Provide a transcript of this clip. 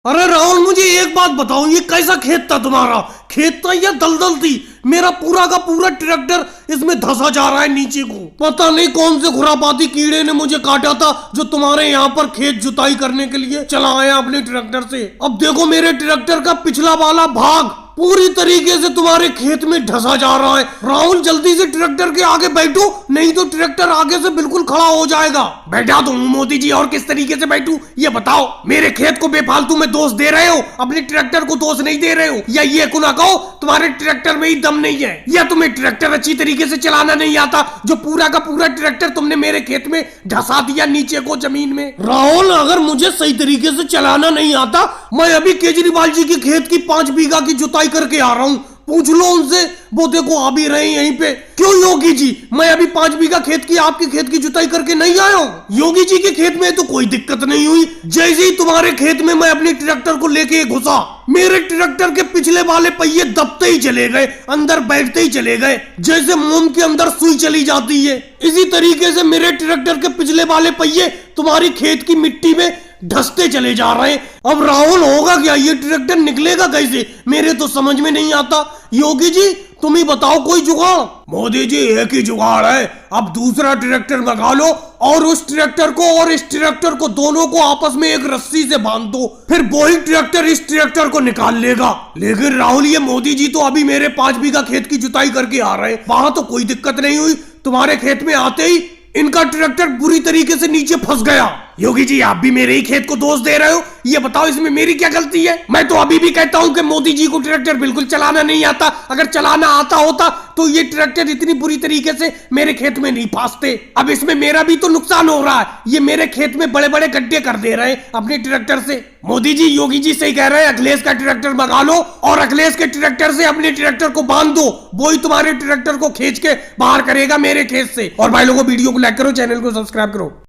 अरे राहुल, मुझे एक बात बताओ, ये कैसा खेत था तुम्हारा? खेत था या दलदल थी? मेरा पूरा का पूरा ट्रैक्टर इसमें धंसा जा रहा है नीचे को। पता नहीं कौन से खुरापाती कीड़े ने मुझे काटा था जो तुम्हारे यहाँ पर खेत जुताई करने के लिए चला आया अपने ट्रैक्टर से। अब देखो मेरे ट्रैक्टर का पिछला वाला भाग पूरी तरीके से तुम्हारे खेत में धंसा जा रहा है। राहुल, जल्दी से ट्रैक्टर के आगे बैठो, नहीं तो ट्रैक्टर आगे से बिल्कुल खड़ा हो जाएगा। बैठा तो हूँ मोदी जी, और किस तरीके से बैठूं ये बताओ। मेरे खेत को बेफालतू में दोष दे रहे हो, अपने ट्रैक्टर को दोष नहीं दे रहे हो। या ये को ना कहो तुम्हारे ट्रैक्टर में ही दम नहीं है, या तुम्हें ट्रैक्टर अच्छी तरीके से चलाना नहीं आता जो पूरा का पूरा ट्रैक्टर तुमने मेरे खेत में धंसा दिया नीचे को जमीन में। राहुल, अगर मुझे सही तरीके से चलाना नहीं आता, मैं अभी केजरीवाल जी के खेत की 5 बीघा की जुताई करके आ रहा हूँ। पूछ लो उनसे, वो देखो आ भी रहे यहीं पे। क्यों योगी जी, मैं अभी 5 बीघा खेत की आपके खेत की जुताई करके नहीं आया हूँ? योगी जी के खेत में तो कोई दिक्कत नहीं हुई। जैसे ही तुम्हारे खेत में मैं अपने ट्रैक्टर को लेके घुसा, मेरे ट्रैक्टर के पिछले वाले पहिए दबते ही चले गए, अंदर बैठते ही चले गए, जैसे मोम के अंदर सुई चली जाती है। इसी तरीके से मेरे ट्रैक्टर के पिछले वाले पहिए तुम्हारी खेत की मिट्टी में धंसते चले जा रहे हैं। अब राहुल, होगा क्या? ये ट्रैक्टर निकलेगा कैसे? मेरे तो समझ में नहीं आता। योगी जी, तुम ही बताओ कोई जुगाड़। मोदी जी, एक ही जुगाड़ है, अब दूसरा ट्रैक्टर मंगा लो और उस ट्रैक्टर को और इस ट्रैक्टर को दोनों को आपस में एक रस्सी से बांध दो, फिर वही ट्रैक्टर इस ट्रैक्टर को निकाल लेगा। लेकिन राहुल, ये मोदी जी तो अभी मेरे 5 बीघा खेत की जुताई करके आ रहे हैं, वहां तो कोई दिक्कत नहीं हुई। तुम्हारे खेत में आते ही इनका ट्रैक्टर बुरी तरीके से नीचे फंस गया। योगी जी, आप भी मेरे ही खेत को दोष दे रहे हो, ये बताओ इसमें मेरी क्या गलती है? मैं तो अभी भी कहता हूं कि मोदी जी को ट्रैक्टर बिल्कुल चलाना नहीं आता। अगर चलाना आता होता तो ये ट्रैक्टर इतनी बुरी तरीके से मेरे खेत में नहीं फंसते। अब इसमें मेरा भी तो नुकसान हो रहा है, ये मेरे खेत में बड़े बड़े गड्ढे कर दे रहे हैं अपने ट्रैक्टर से। मोदी जी, योगी जी सही कह रहे हैं, अखिलेश का ट्रैक्टर मंगा लो और अखिलेश के ट्रैक्टर से अपने ट्रैक्टर को बांध दो, वो ही तुम्हारे ट्रैक्टर को खींच के बाहर करेगा मेरे खेत से। और भाई लोगों, वीडियो को लाइक करो, चैनल को सब्सक्राइब करो।